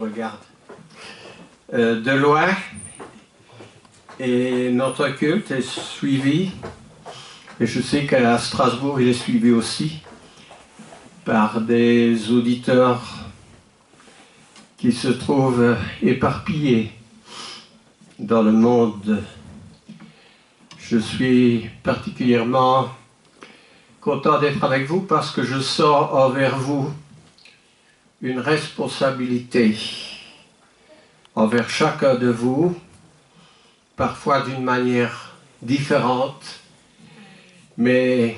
Regarde de loin, et notre culte est suivi, et je sais qu'à Strasbourg il est suivi aussi par des auditeurs qui se trouvent éparpillés dans le monde. Je suis particulièrement content d'être avec vous parce que je sors envers vous une responsabilité envers chacun de vous, parfois d'une manière différente, mais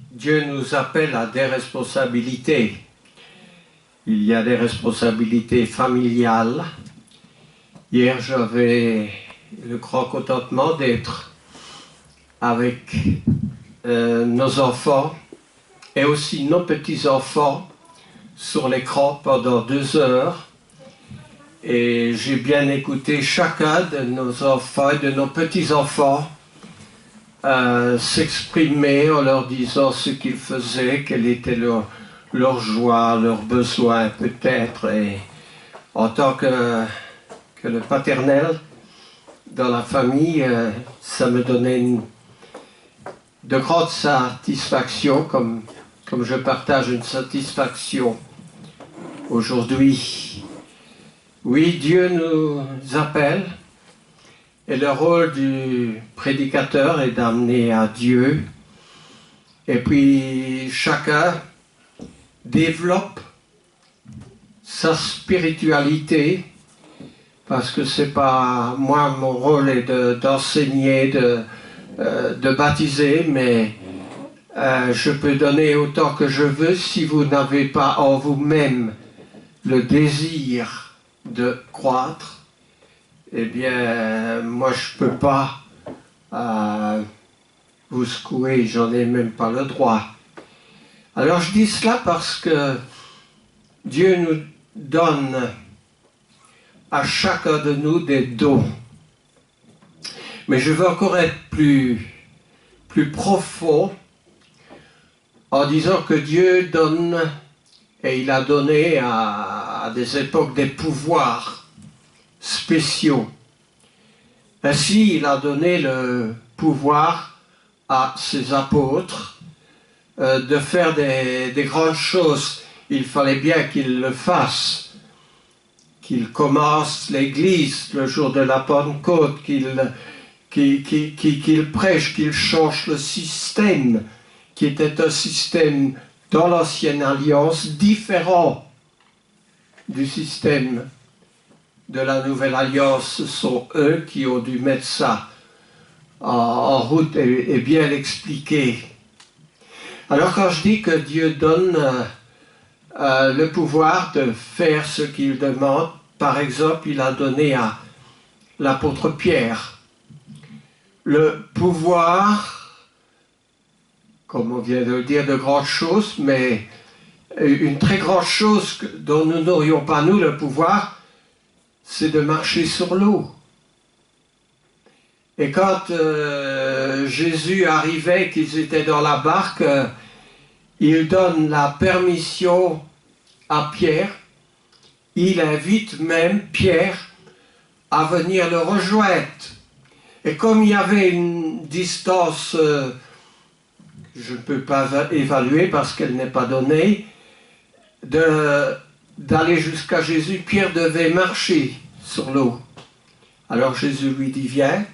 Dieu nous appelle à des responsabilités. Il y a des responsabilités familiales. Hier, j'avais le grand contentement d'être avec nos enfants et aussi nos petits-enfants sur l'écran pendant 2 heures. Et j'ai bien écouté chacun de nos enfants et de nos petits-enfants s'exprimer en leur disant ce qu'ils faisaient, quelle était leur joie, leurs besoins peut-être. Et en tant que le paternel dans la famille, ça me donnait de grandes satisfactions, comme je partage une satisfaction aujourd'hui. Oui, Dieu nous appelle et le rôle du prédicateur est d'amener à Dieu. Et puis chacun développe sa spiritualité, parce que c'est pas moi, mon rôle est d'enseigner, de baptiser, mais je peux donner autant que je veux. Si vous n'avez pas en vous-même le désir de croître, eh bien, moi je ne peux pas vous secouer, j'en ai même pas le droit. Alors je dis cela parce que Dieu nous donne à chacun de nous des dons. Mais je veux encore être plus profond en disant que Dieu donne, et il a donné à des époques des pouvoirs spéciaux. Ainsi, il a donné le pouvoir à ses apôtres de faire des grandes choses. Il fallait bien qu'ils le fassent, qu'ils commencent l'Église le jour de la Pentecôte, qu'ils prêchent, qu'ils changent le système, qui était un système dans l'Ancienne Alliance différent du système de la Nouvelle Alliance. Ce sont eux qui ont dû mettre ça en route et bien l'expliquer. Alors quand je dis que Dieu donne le pouvoir de faire ce qu'il demande, par exemple, il a donné à l'apôtre Pierre le pouvoir, comme on vient de le dire, de grandes choses, mais une très grande chose dont nous n'aurions pas, nous, le pouvoir, c'est de marcher sur l'eau. Et quand Jésus arrivait, qu'ils étaient dans la barque, il donne la permission à Pierre. Il invite même Pierre à venir le rejoindre. Et comme il y avait une distance, je ne peux pas évaluer parce qu'elle n'est pas donnée, d'aller jusqu'à Jésus, Pierre devait marcher sur l'eau. Alors Jésus lui dit, viens.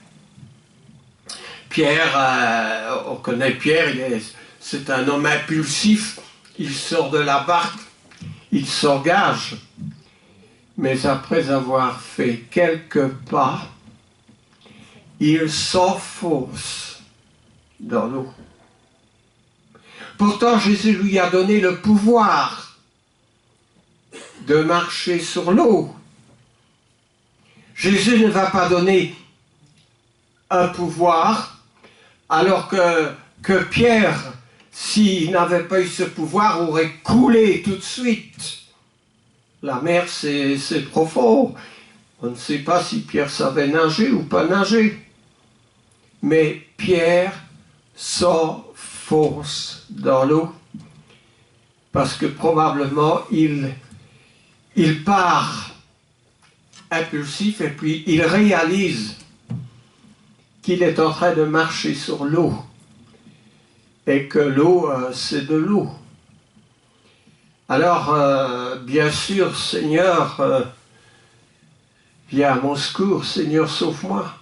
Pierre, on connaît Pierre, c'est un homme impulsif, il sort de la barque, il s'engage. Mais après avoir fait quelques pas, il s'enfonce dans l'eau. Pourtant, Jésus lui a donné le pouvoir de marcher sur l'eau. Jésus ne va pas donner un pouvoir, alors que Pierre, s'il n'avait pas eu ce pouvoir, aurait coulé tout de suite. La mer, c'est profond. On ne sait pas si Pierre savait nager ou pas nager. Mais Pierre s'enfonce dans l'eau parce que probablement il il part impulsif et puis il réalise qu'il est en train de marcher sur l'eau et que l'eau, c'est de l'eau. Alors, bien sûr, Seigneur, viens à mon secours, Seigneur, sauve-moi.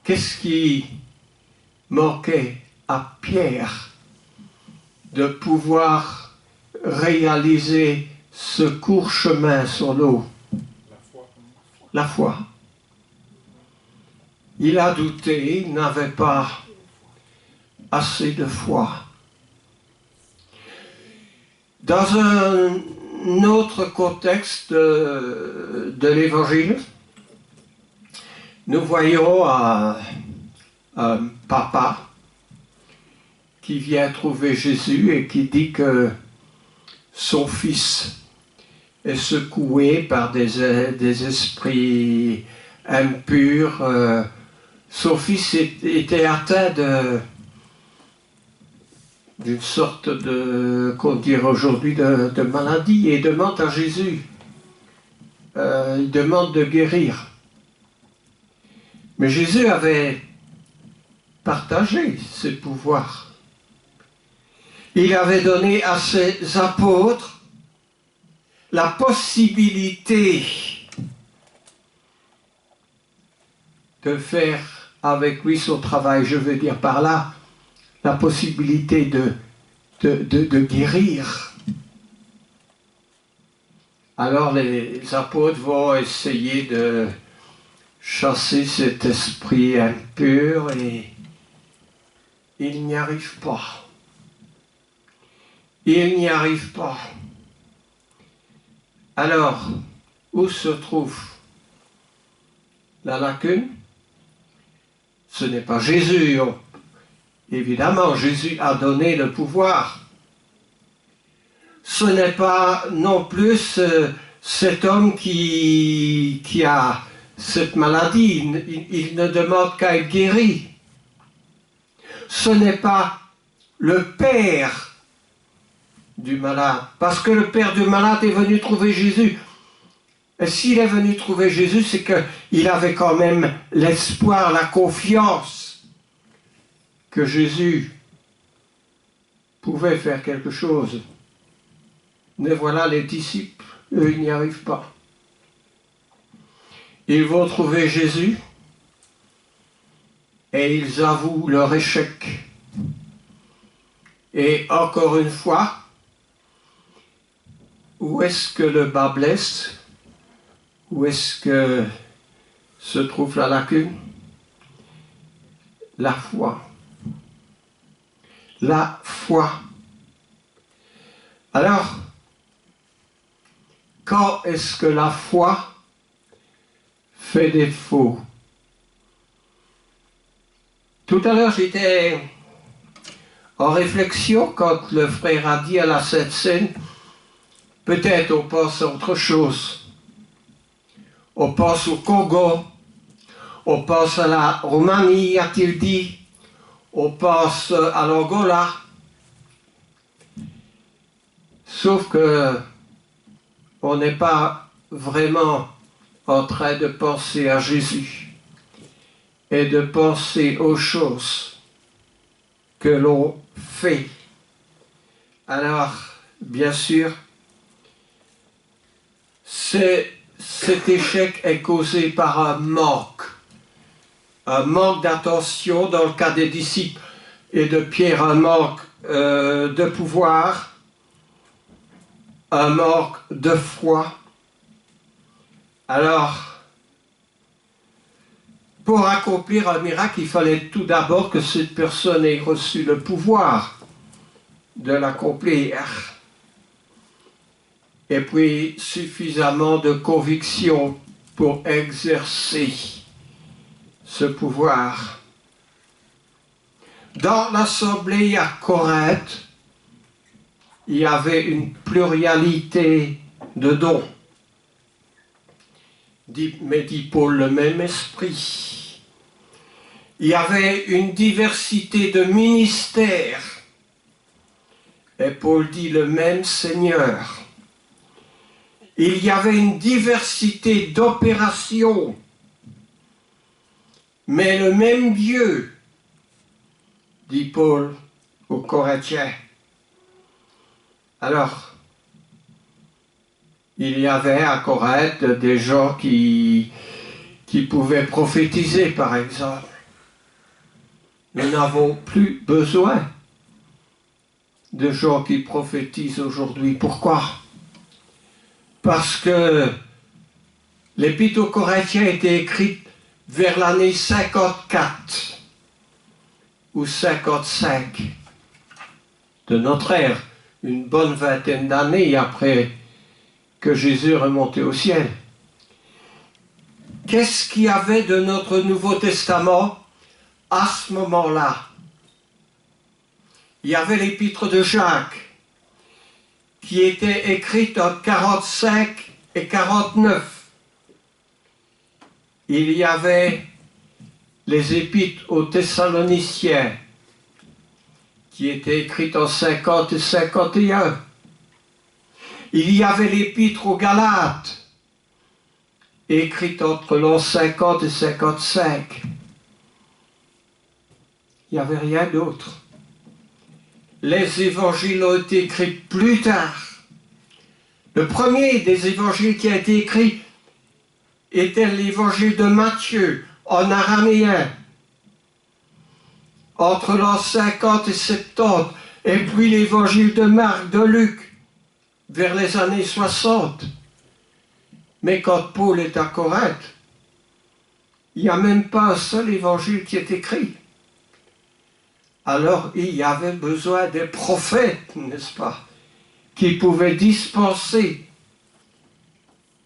Qu'est-ce qui manquait à Pierre de pouvoir réaliser ce court chemin sur l'eau? La foi. Il a douté, il n'avait pas assez de foi. Dans un autre contexte de l'Évangile, nous voyons un papa qui vient trouver Jésus et qui dit que son fils est secoué par des esprits impurs. Son fils était atteint d'une sorte de, qu'on dirait aujourd'hui, de maladie, et demande à Jésus, il demande de guérir. Mais Jésus avait partagé ses pouvoirs. Il avait donné à ses apôtres la possibilité de faire avec lui son travail. Je veux dire par là, la possibilité de guérir. Alors les apôtres vont essayer de chasser cet esprit impur et ils n'y arrivent pas. Ils n'y arrivent pas. Alors, où se trouve la lacune? Ce n'est pas Jésus. Évidemment, Jésus a donné le pouvoir. Ce n'est pas non plus cet homme qui a cette maladie. Il ne demande qu'à être guéri. Ce n'est pas le père du malade, parce que le père du malade est venu trouver Jésus. Et s'il est venu trouver Jésus, c'est qu'il avait quand même l'espoir, la confiance que Jésus pouvait faire quelque chose. Mais voilà, les disciples, eux, ils n'y arrivent pas. Ils vont trouver Jésus et ils avouent leur échec. Et encore une fois, où est-ce que le bas blesse? Où est-ce que se trouve la lacune? La foi. La foi. Alors, quand est-ce que la foi fait défaut? Tout à l'heure, j'étais en réflexion quand le frère a dit à la Sainte Seine, peut-être on pense à autre chose. On pense au Congo, on pense à la Roumanie, a-t-il dit, on pense à l'Angola. Sauf que on n'est pas vraiment en train de penser à Jésus et de penser aux choses que l'on fait. Alors, bien sûr, cet échec est causé par un manque d'attention dans le cas des disciples et de Pierre, un manque de pouvoir, un manque de foi. Alors, pour accomplir un miracle, il fallait tout d'abord que cette personne ait reçu le pouvoir de l'accomplir. Et puis suffisamment de conviction pour exercer ce pouvoir. Dans l'assemblée à Corinthe, il y avait une pluralité de dons. Mais dit Paul, le même esprit. Il y avait une diversité de ministères. Et Paul dit le même Seigneur. Il y avait une diversité d'opérations, mais le même Dieu, dit Paul aux Corinthiens. Alors, il y avait à Corinthe des gens qui pouvaient prophétiser, par exemple. Nous n'avons plus besoin de gens qui prophétisent aujourd'hui. Pourquoi? Parce que l'Épître aux Corinthiens a été écrite vers l'année 54 ou 55 de notre ère, une bonne vingtaine d'années après que Jésus est remonté au ciel. Qu'est-ce qu'il y avait de notre Nouveau Testament à ce moment-là? Il y avait l'Épître de Jacques, qui était écrite en 45 et 49. Il y avait les Épîtres aux Thessaloniciens, qui étaient écrites en 50 et 51. Il y avait l'Épître aux Galates, écrite entre l'an 50 et 55. Il n'y avait rien d'autre. Les évangiles ont été écrits plus tard. Le premier des évangiles qui a été écrit était l'évangile de Matthieu, en araméen, entre l'an 50 et 70, et puis l'évangile de Marc, de Luc, vers les années 60. Mais quand Paul est à Corinthe, il n'y a même pas un seul évangile qui est écrit. Alors il y avait besoin des prophètes, n'est-ce pas, qui pouvaient dispenser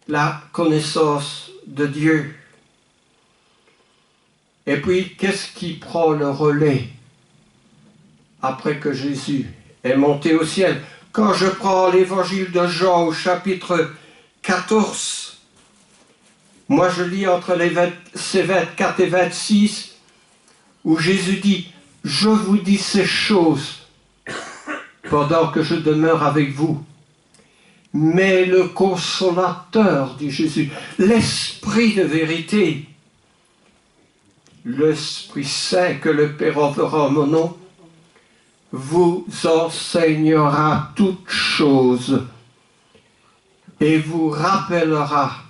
la connaissance de Dieu. Et puis, qu'est-ce qui prend le relais après que Jésus est monté au ciel? Quand je prends l'évangile de Jean au chapitre 14, moi je lis entre les versets 24 et 26, où Jésus dit: « Je vous dis ces choses pendant que je demeure avec vous. Mais le consolateur, dit Jésus, l'Esprit de vérité, l'Esprit Saint que le Père enverra en mon nom, vous enseignera toutes choses et vous rappellera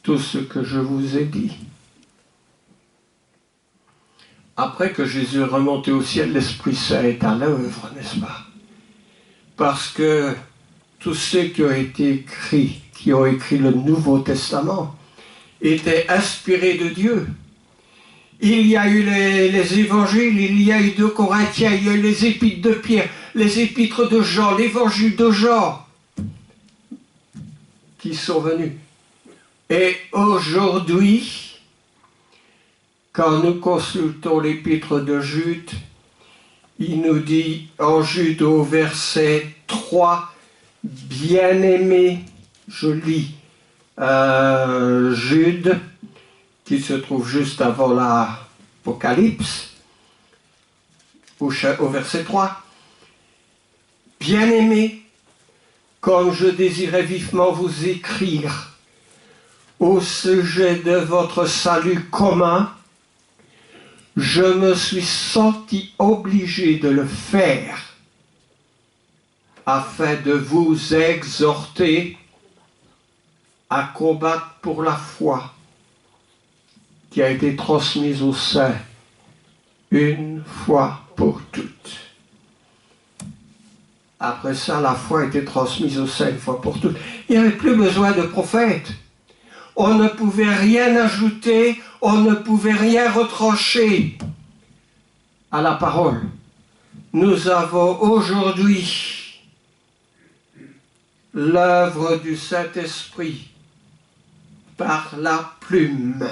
tout ce que je vous ai dit. » Après que Jésus est remonté au ciel, l'Esprit Saint est à l'œuvre, n'est-ce pas? Parce que tous ceux qui ont écrit le Nouveau Testament, étaient inspirés de Dieu. Il y a eu les évangiles, il y a eu 2 Corinthiens, il y a eu les épîtres de Pierre, les épîtres de Jean, l'évangile de Jean, qui sont venus. Et aujourd'hui, quand nous consultons l'épître de Jude, il nous dit en Jude au verset 3, « Bien-aimés », je lis Jude, qui se trouve juste avant l'Apocalypse, au verset 3, « Bien-aimés, comme je désirais vivement vous écrire au sujet de votre salut commun, je me suis senti obligé de le faire afin de vous exhorter à combattre pour la foi qui a été transmise aux saints une fois pour toutes. » Après ça, la foi a été transmise aux saints une fois pour toutes. Il n'y avait plus besoin de prophètes. On ne pouvait rien ajouter, on ne pouvait rien retrancher à la parole. Nous avons aujourd'hui l'œuvre du Saint-Esprit par la plume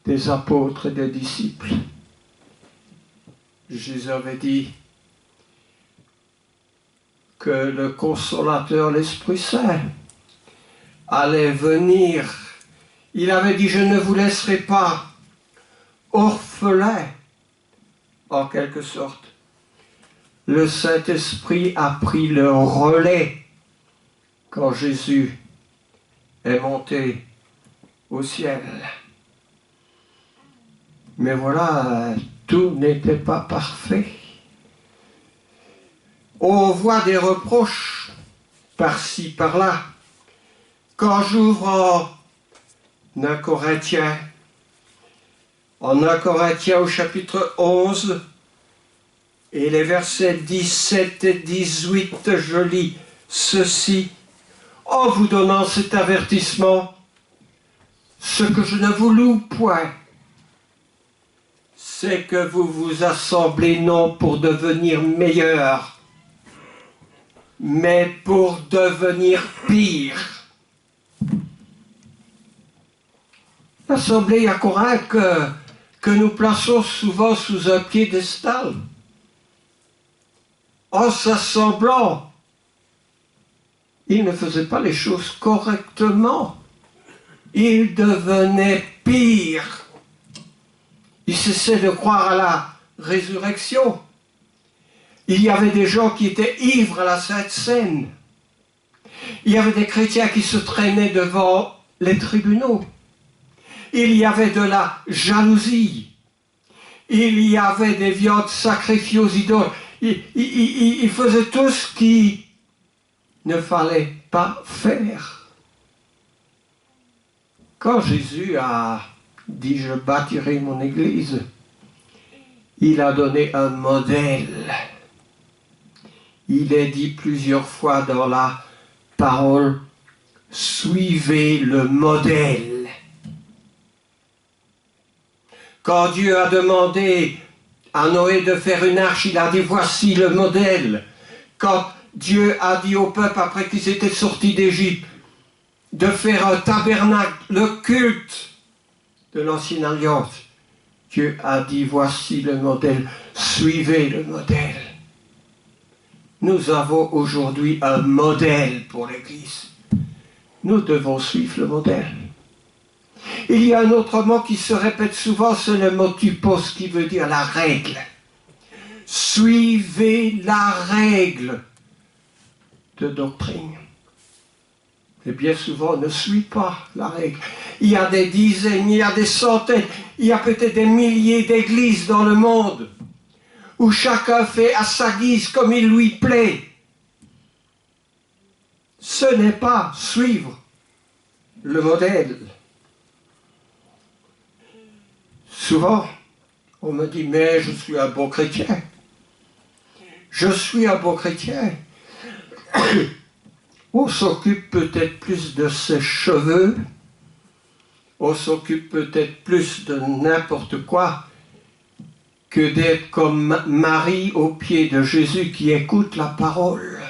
des apôtres et des disciples. Jésus avait dit que le Consolateur, l'Esprit Saint, allait venir. Il avait dit: « Je ne vous laisserai pas orphelins », en quelque sorte. Le Saint-Esprit a pris le relais quand Jésus est monté au ciel. Mais voilà, tout n'était pas parfait. On voit des reproches par-ci, par-là. Quand j'ouvre en 1 Corinthiens au chapitre 11, et les versets 17 et 18, je lis ceci. En vous donnant cet avertissement, ce que je ne vous loue point, c'est que vous vous assemblez non pour devenir meilleurs, mais pour devenir pire. L'assemblée à Corinthe que nous plaçons souvent sous un piédestal, en s'assemblant, ils ne faisaient pas les choses correctement. Ils devenaient pires. Ils cessaient de croire à la résurrection. Il y avait des gens qui étaient ivres à la Sainte Seine. Il y avait des chrétiens qui se traînaient devant les tribunaux. Il y avait de la jalousie. Il y avait des viandes sacrifiées aux idoles. Ils faisaient tout ce qu'il ne fallait pas faire. Quand Jésus a dit « Je bâtirai mon église », il a donné un modèle. Il est dit plusieurs fois dans la parole « Suivez le modèle ». Quand Dieu a demandé à Noé de faire une arche, il a dit « Voici le modèle ». Quand Dieu a dit au peuple, après qu'ils étaient sortis d'Égypte, de faire un tabernacle, le culte de l'ancienne alliance, Dieu a dit, voici le modèle, suivez le modèle. Nous avons aujourd'hui un modèle pour l'Église. Nous devons suivre le modèle. Il y a un autre mot qui se répète souvent, c'est le mot typos, qui veut dire la règle. Suivez la règle de doctrine. Et bien souvent, on ne suit pas la règle. Il y a des dizaines, il y a des centaines, il y a peut-être des milliers d'églises dans le monde où chacun fait à sa guise comme il lui plaît. Ce n'est pas suivre le modèle. Souvent, on me dit, mais je suis un bon chrétien. Je suis un bon chrétien. On s'occupe peut-être plus de ses cheveux, on s'occupe peut-être plus de n'importe quoi que d'être comme Marie aux pieds de Jésus qui écoute la parole.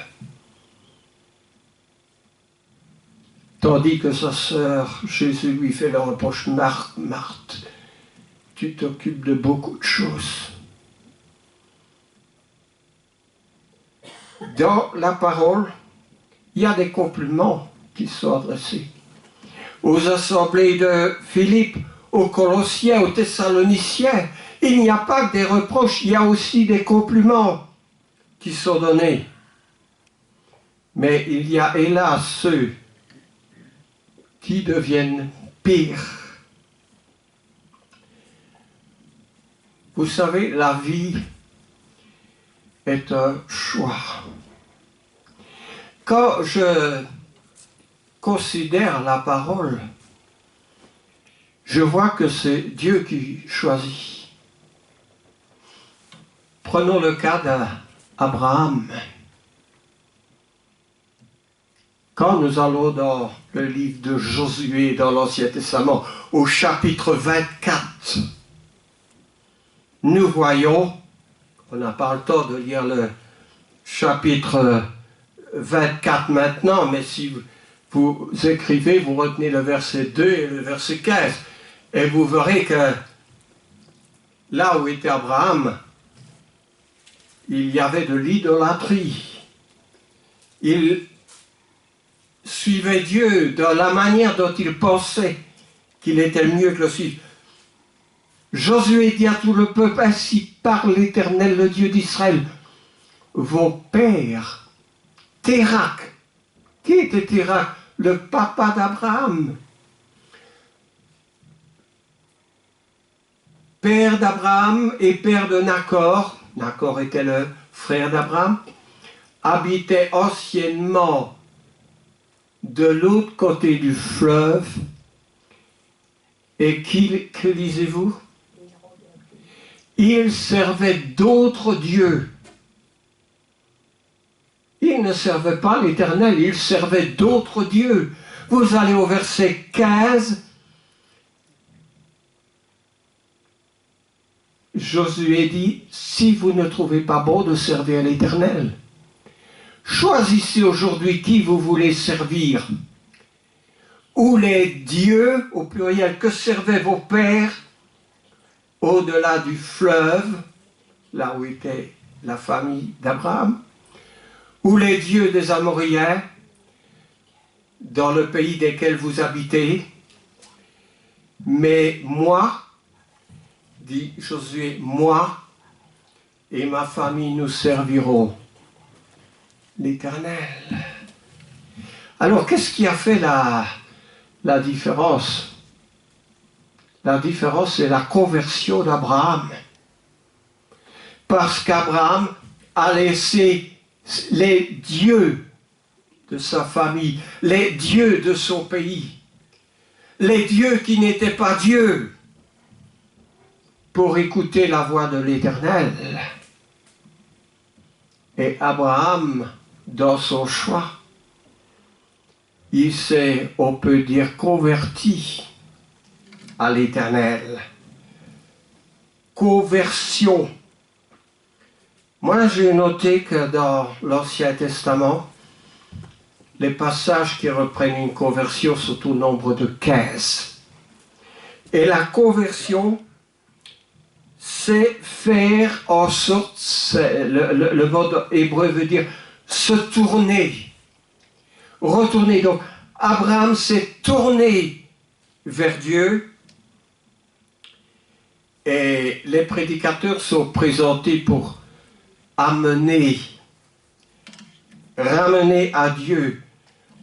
Tandis que sa sœur, Jésus lui fait le reproche, Marthe, Marthe, tu t'occupes de beaucoup de choses. Dans la parole, il y a des compliments qui sont adressés aux assemblées de Philippe, aux Colossiens, aux Thessaloniciens. Il n'y a pas que des reproches, il y a aussi des compliments qui sont donnés. Mais il y a hélas ceux qui deviennent pires. Vous savez, la vie est un choix. Quand je considère la parole, je vois que c'est Dieu qui choisit. Prenons le cas d'Abraham. Quand nous allons dans le livre de Josué, dans l'Ancien Testament, au chapitre 24, nous voyons, on n'a pas le temps de lire le chapitre 24 maintenant, mais si vous écrivez, vous retenez le verset 2 et le verset 15, et vous verrez que là où était Abraham, il y avait de l'idolâtrie. Il suivait Dieu dans la manière dont il pensait qu'il était mieux que le suivre. Josué dit à tout le peuple, ainsi parle l'Éternel, le Dieu d'Israël, vos pères, Térak, Qui était Terach? Le papa d'Abraham. Père d'Abraham et père de Nachor. Nachor était le frère d'Abraham. Habitait anciennement de l'autre côté du fleuve. Et que lisez-vous? Il servait d'autres dieux. Il ne servait pas l'Éternel, il servait d'autres dieux. Vous allez au verset 15. Josué dit, si vous ne trouvez pas bon de servir l'Éternel, choisissez aujourd'hui qui vous voulez servir. Ou les dieux, au pluriel, que servaient vos pères au-delà du fleuve, là où était la famille d'Abraham, ou les dieux des Amoréens, dans le pays desquels vous habitez. Mais moi, dit Josué, moi et ma famille, nous servirons l'Éternel. Alors, qu'est-ce qui a fait la différence? La différence, c'est la conversion d'Abraham. Parce qu'Abraham a laissé les dieux de sa famille, les dieux de son pays, les dieux qui n'étaient pas Dieu, pour écouter la voix de l'Éternel. Et Abraham, dans son choix, il s'est, on peut dire, converti à l'Éternel. Conversion. Moi, j'ai noté que dans l'Ancien Testament, les passages qui reprennent une conversion sont au nombre de 15. Et la conversion, c'est faire en sorte, le mot hébreu veut dire se tourner, retourner. Donc, Abraham s'est tourné vers Dieu et les prédicateurs sont présentés pour ramener à Dieu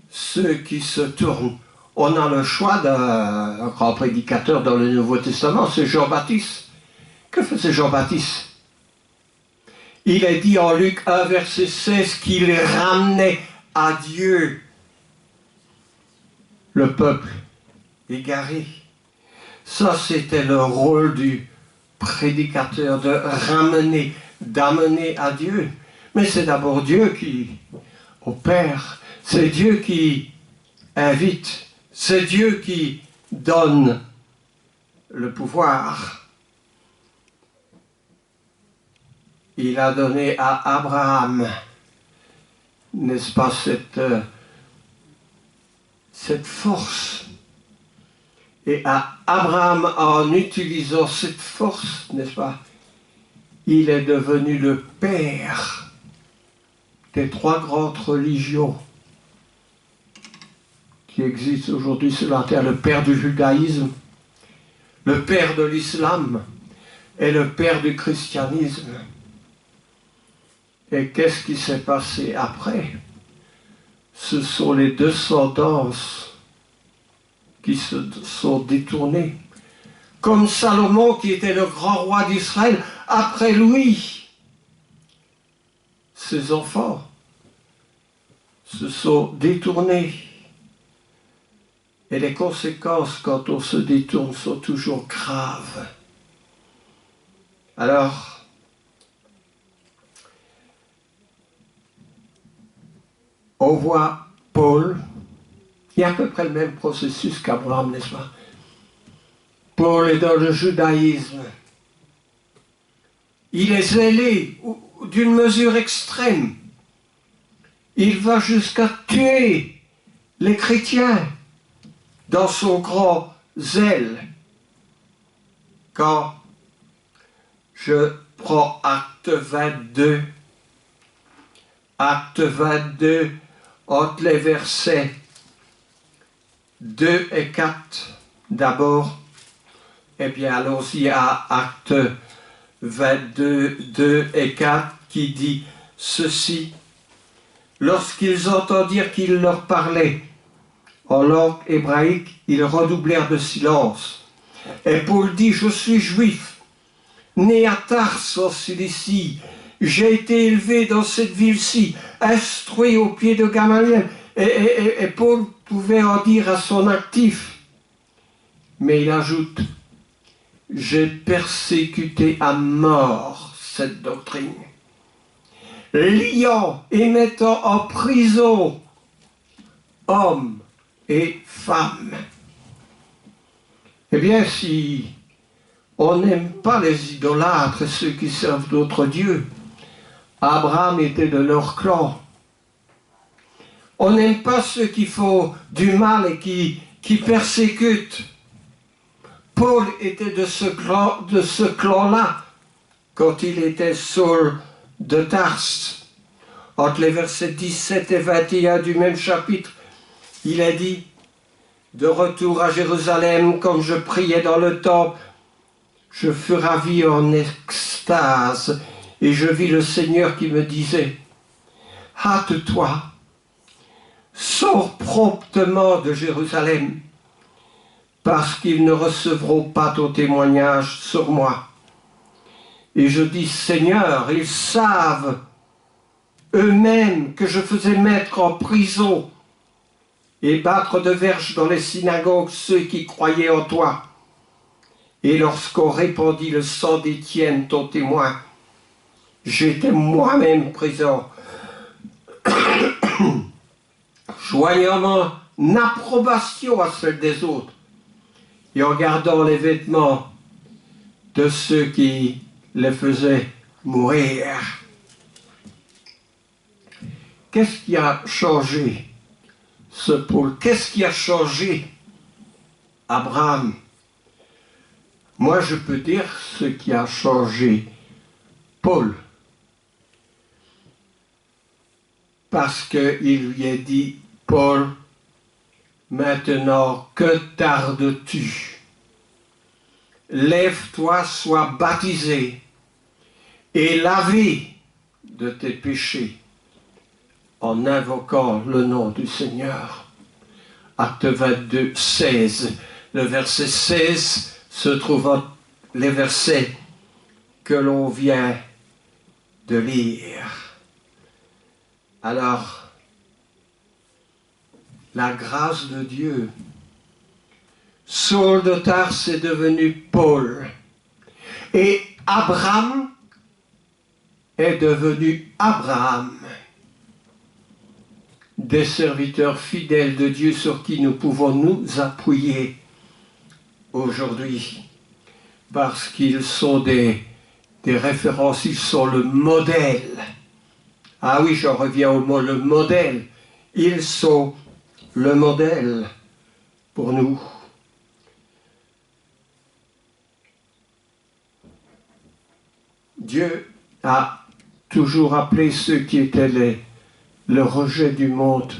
ceux qui se tournent. On a le choix d'un grand prédicateur dans le Nouveau Testament, c'est Jean-Baptiste. Que faisait Jean-Baptiste? Il est dit en Luc 1, verset 16, qu'il ramenait à Dieu le peuple égaré. Ça, c'était le rôle du prédicateur, de ramener, d'amener à Dieu. Mais c'est d'abord Dieu qui opère, c'est Dieu qui invite, c'est Dieu qui donne le pouvoir. Il a donné à Abraham, n'est-ce pas, cette force. Et à Abraham, en utilisant cette force, n'est-ce pas, il est devenu le père des 3 grandes religions qui existent aujourd'hui sur la terre. Le père du judaïsme, le père de l'islam et le père du christianisme. Et qu'est-ce qui s'est passé après? Ce sont les descendances qui se sont détournées. Comme Salomon, qui était le grand roi d'Israël, après lui, ses enfants se sont détournés. Et les conséquences, quand on se détourne, sont toujours graves. Alors, on voit Paul, il y a à peu près le même processus qu'Abraham, n'est-ce pas? Paul est dans le judaïsme. Il est zélé d'une mesure extrême. Il va jusqu'à tuer les chrétiens dans son grand zèle. Quand je prends acte 22, entre les versets 2 et 4 d'abord, eh bien allons-y à acte 22, 2 et 4 qui dit ceci: lorsqu'ils entendirent qu'il leur parlait en langue hébraïque, ils redoublèrent de silence. Et Paul dit, je suis juif, né à Tarse en Cilicie. J'ai été élevé dans cette ville-ci, instruit au pied de Gamaliel. Et Paul pouvait en dire à son actif. Mais il ajoute, j'ai persécuté à mort cette doctrine, liant et mettant en prison hommes et femmes. Eh bien, si on n'aime pas les idolâtres et ceux qui servent d'autres dieux, Abraham était de leur clan. On n'aime pas ceux qui font du mal et qui persécutent. Paul était de ce clan-là quand il était Saul de Tarse. Entre les versets 17 et 21 du même chapitre, il a dit, de retour à Jérusalem, comme je priais dans le temple, je fus ravi en extase, et je vis le Seigneur qui me disait, hâte-toi, sors promptement de Jérusalem, parce qu'ils ne recevront pas ton témoignage sur moi. Et je dis, Seigneur, ils savent eux-mêmes que je faisais mettre en prison et battre de verges dans les synagogues ceux qui croyaient en toi. Et lorsqu'on répandit le sang d'Étienne, ton témoin, j'étais moi-même présent, joignant mon approbation à celle des autres, et en gardant les vêtements de ceux qui les faisaient mourir. Qu'est-ce qui a changé ce Paul? Qu'est-ce qui a changé Abraham? Moi, je peux dire ce qui a changé Paul. Parce qu'il lui a dit, Paul, maintenant, que tardes-tu? Lève-toi, sois baptisé et lavé de tes péchés en invoquant le nom du Seigneur. Acte 22, 16. Le verset 16 se trouve les versets que l'on vient de lire. Alors, la grâce de Dieu, Saul de Tarse est devenu Paul, et Abraham est devenu Abraham, des serviteurs fidèles de Dieu sur qui nous pouvons nous appuyer aujourd'hui, parce qu'ils sont des références, ils sont le modèle. Ah oui, j'en reviens au mot, le modèle. Ils sont le modèle pour nous. Dieu a toujours appelé ceux qui étaient le rejet du monde.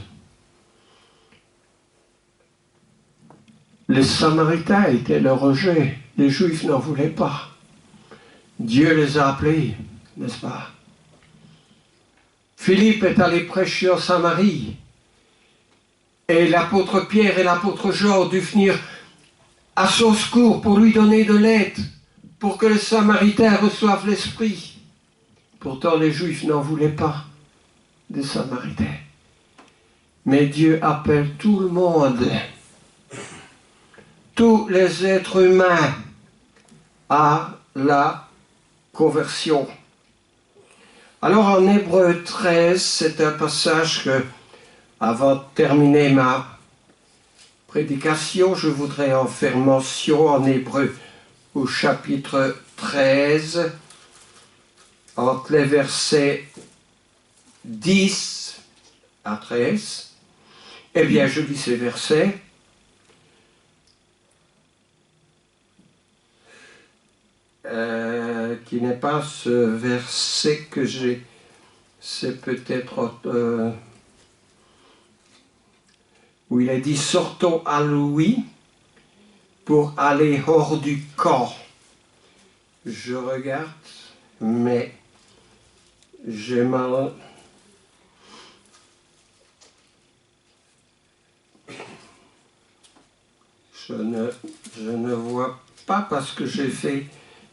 Les Samaritains étaient le rejet, les Juifs n'en voulaient pas. Dieu les a appelés, n'est-ce pas? Philippe est allé prêcher en Samarie, et l'apôtre Pierre et l'apôtre Jean ont dû venir à son secours pour lui donner de l'aide, pour que les Samaritains reçoivent l'Esprit. Pourtant, les Juifs n'en voulaient pas des Samaritains. Mais Dieu appelle tout le monde, tous les êtres humains, à la conversion. Alors en Hébreux 13, c'est un passage que, avant de terminer ma prédication, je voudrais en faire mention en Hébreux au chapitre 13, entre les versets 10 à 13. Eh bien, je lis ces versets. Qui n'est pas ce verset que j'ai, c'est peut-être où il est dit « Sortons à Louis pour aller hors du camp ». Je regarde, mais j'ai mal. Je ne vois pas parce que j'ai fait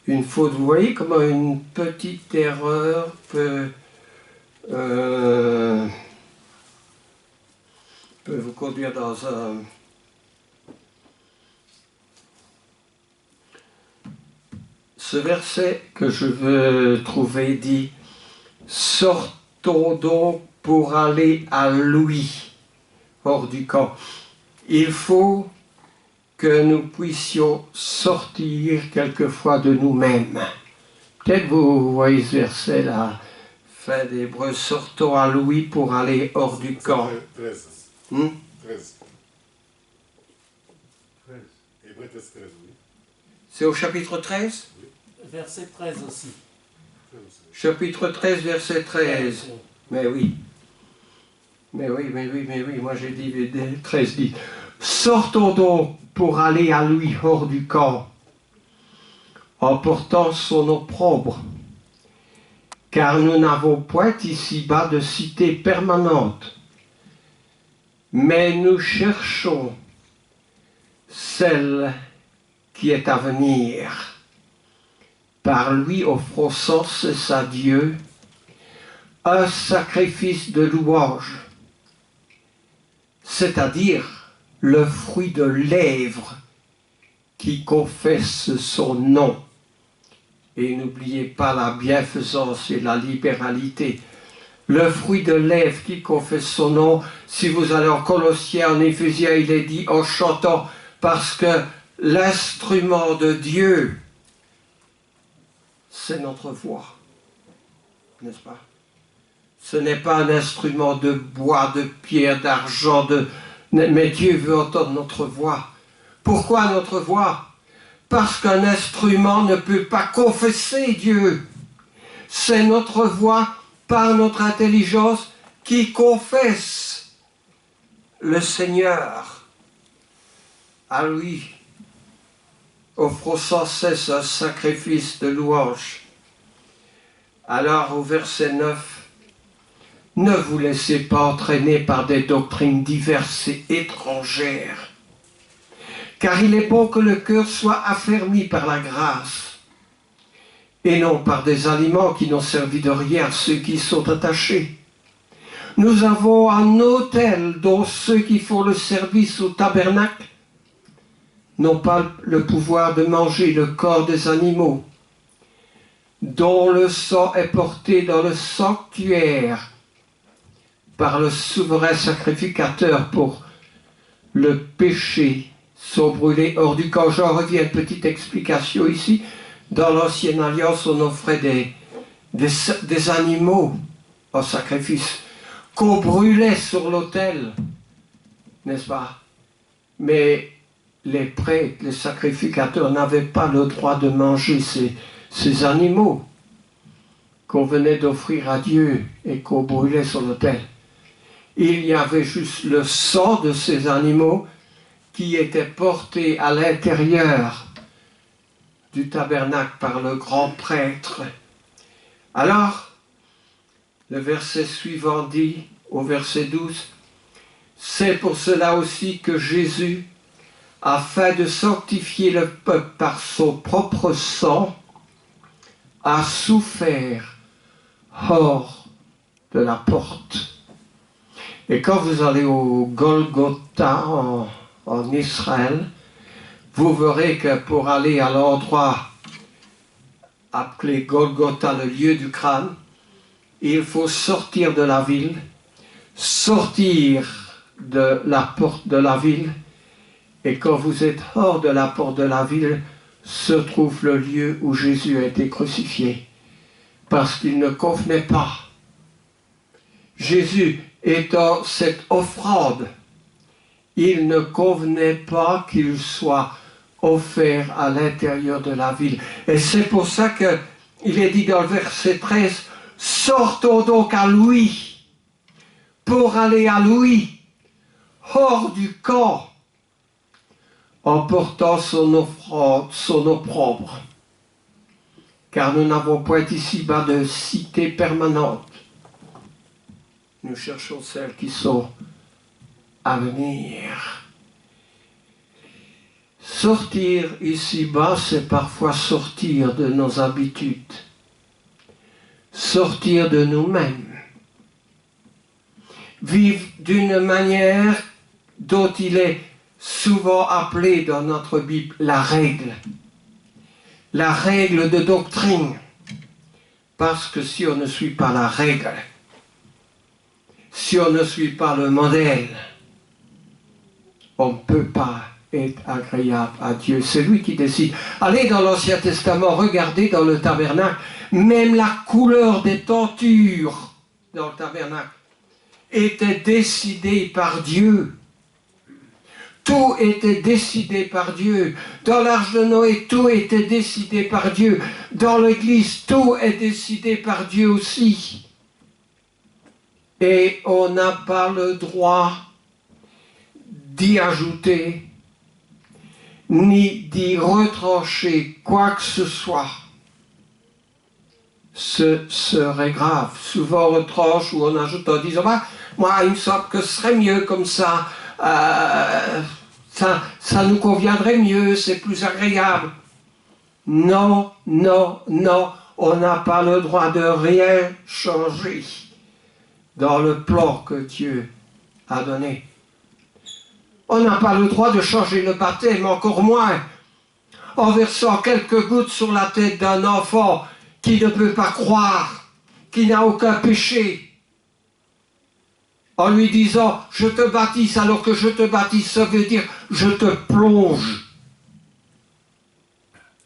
une faute. Vous voyez comment une petite erreur peut vous conduire dans un... Ce verset que je veux trouver dit « Sortons donc pour aller à lui, hors du camp. » Il faut que nous puissions sortir quelquefois de nous-mêmes. Peut-être vous voyez ce verset là, fin d'Hébreux, sortons à lui pour aller hors du camp. 13. 13. Hébreux 13, oui. C'est au chapitre 13 ? Oui. Verset 13 aussi. Chapitre 13, verset 13. Mais oui. Mais oui, moi j'ai dit 13 dit. Sortons donc pour aller à lui hors du camp, en portant son opprobre, car nous n'avons point ici-bas de cité permanente, mais nous cherchons celle qui est à venir. Par lui offrons sans cesse à Dieu un sacrifice de louange, c'est-à-dire le fruit de lèvres qui confesse son nom. Et n'oubliez pas la bienfaisance et la libéralité. Le fruit de lèvres qui confesse son nom, si vous allez en Colossiens, en Éphésiens, il est dit en chantant, parce que l'instrument de Dieu, c'est notre voix, n'est-ce pas? Ce n'est pas un instrument de bois, de pierre, d'argent, mais Dieu veut entendre notre voix. Pourquoi notre voix? Parce qu'un instrument ne peut pas confesser Dieu. C'est notre voix, par notre intelligence, qui confesse le Seigneur. À lui, offrons sans cesse un sacrifice de louange. Alors, au verset 9, ne vous laissez pas entraîner par des doctrines diverses et étrangères, car il est bon que le cœur soit affermi par la grâce, et non par des aliments qui n'ont servi de rien à ceux qui sont attachés. Nous avons un autel dont ceux qui font le service au tabernacle n'ont pas le pouvoir de manger le corps des animaux, dont le sang est porté dans le sanctuaire par le souverain sacrificateur pour le péché, sont brûlés hors du camp. J'en reviens, petite explication ici. Dans l'Ancienne Alliance, on offrait des animaux en sacrifice qu'on brûlait sur l'autel, n'est-ce pas? Mais les prêtres, les sacrificateurs n'avaient pas le droit de manger ces animaux qu'on venait d'offrir à Dieu et qu'on brûlait sur l'autel. Il y avait juste le sang de ces animaux qui était porté à l'intérieur du tabernacle par le grand prêtre. Alors, le verset suivant dit, au verset 12, « C'est pour cela aussi que Jésus, afin de sanctifier le peuple par son propre sang, a souffert hors de la porte. » Et quand vous allez au Golgotha en Israël, vous verrez que pour aller à l'endroit appelé Golgotha, le lieu du crâne, il faut sortir de la ville, sortir de la porte de la ville, et quand vous êtes hors de la porte de la ville, se trouve le lieu où Jésus a été crucifié, parce qu'il ne convenait pas. Jésus étant cette offrande, il ne convenait pas qu'il soit offert à l'intérieur de la ville. Et c'est pour ça qu'il est dit dans le verset 13, « Sortons donc à lui, pour aller à lui, hors du camp, en portant son offrande, son opprobre. Car nous n'avons point ici-bas de cité permanente. Nous cherchons celles qui sont à venir. » Sortir ici-bas, c'est parfois sortir de nos habitudes, sortir de nous-mêmes, vivre d'une manière dont il est souvent appelé dans notre Bible la règle de doctrine. Parce que si on ne suit pas la règle, si on ne suit pas le modèle, on ne peut pas être agréable à Dieu. C'est lui qui décide. Allez dans l'Ancien Testament, regardez dans le tabernacle, même la couleur des tentures dans le tabernacle était décidée par Dieu. Tout était décidé par Dieu. Dans l'Arche de Noé, tout était décidé par Dieu. Dans l'Église, tout est décidé par Dieu aussi. Et on n'a pas le droit d'y ajouter, ni d'y retrancher quoi que ce soit. Ce serait grave. Souvent on retranche ou on ajoute en disant « moi, il me semble que ce serait mieux comme ça. Ça nous conviendrait mieux, c'est plus agréable. » Non, non, non, on n'a pas le droit de rien changer dans le plan que Dieu a donné. On n'a pas le droit de changer le baptême, encore moins en versant quelques gouttes sur la tête d'un enfant qui ne peut pas croire, qui n'a aucun péché, en lui disant « je te baptise », alors que je te baptise, ça veut dire « je te plonge ».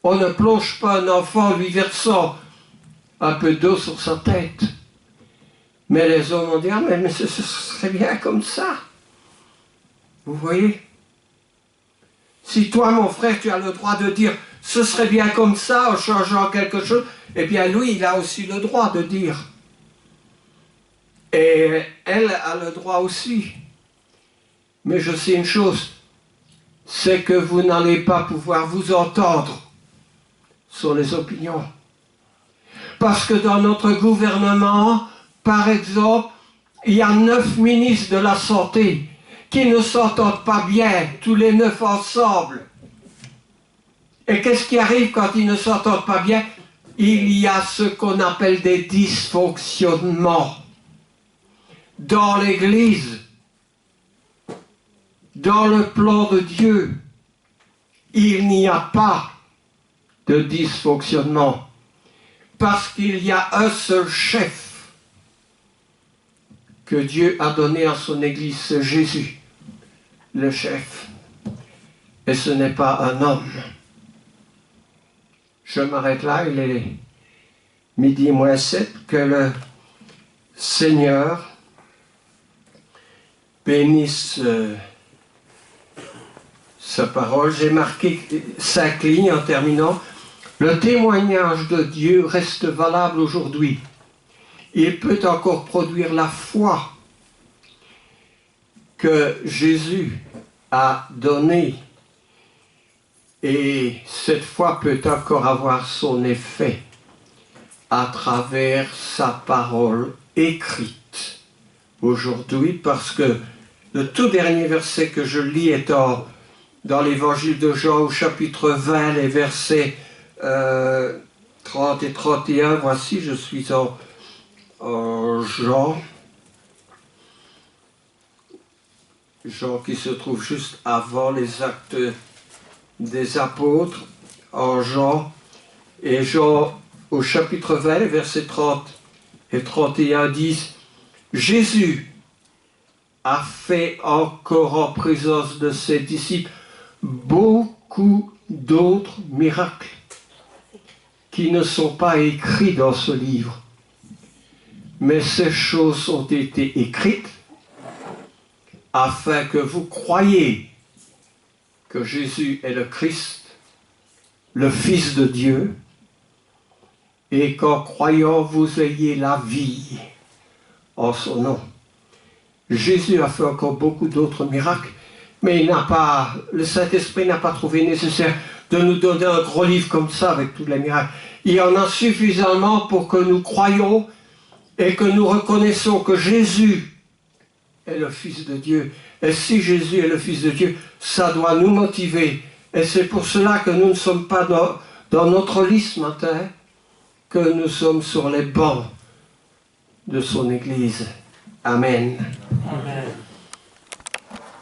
On ne plonge pas un enfant en lui versant un peu d'eau sur sa tête. Mais les hommes ont dit « ah, mais ce serait bien comme ça ». Vous voyez? Si toi, mon frère, tu as le droit de dire « ce serait bien comme ça » en changeant quelque chose, eh bien lui, il a aussi le droit de dire. Et elle a le droit aussi. Mais je sais une chose, c'est que vous n'allez pas pouvoir vous entendre sur les opinions. Parce que dans notre gouvernement, par exemple, il y a 9 ministres de la Santé qui ne s'entendent pas bien, tous les 9 ensemble. Et qu'est-ce qui arrive quand ils ne s'entendent pas bien? Il y a ce qu'on appelle des dysfonctionnements. Dans l'Église, dans le plan de Dieu, il n'y a pas de dysfonctionnement. Parce qu'il y a un seul chef que Dieu a donné à son Église, c'est Jésus, le chef. Et ce n'est pas un homme. Je m'arrête là, il est 12:07, que le Seigneur bénisse sa parole. J'ai marqué 5 lignes en terminant. Le témoignage de Dieu reste valable aujourd'hui. Il peut encore produire la foi que Jésus a donnée. Et cette foi peut encore avoir son effet à travers sa parole écrite aujourd'hui, parce que le tout dernier verset que je lis est dans l'évangile de Jean au chapitre 20, les versets 30 et 31. Voici, je suis en Jean qui se trouve juste avant les actes des apôtres, en Jean, et Jean au chapitre 20, les versets 30 et 31 disent « Jésus a fait encore en présence de ses disciples beaucoup d'autres miracles qui ne sont pas écrits dans ce livre. Mais ces choses ont été écrites afin que vous croyiez que Jésus est le Christ, le Fils de Dieu, et qu'en croyant vous ayez la vie en son nom. » Jésus a fait encore beaucoup d'autres miracles, mais le Saint-Esprit n'a pas trouvé nécessaire de nous donner un gros livre comme ça avec tous les miracles. Il y en a suffisamment pour que nous croyions et que nous reconnaissons que Jésus est le Fils de Dieu. Et si Jésus est le Fils de Dieu, ça doit nous motiver Et c'est pour cela que nous ne sommes pas dans notre lit ce matin, que nous sommes sur les bancs de son Église. Amen. Amen.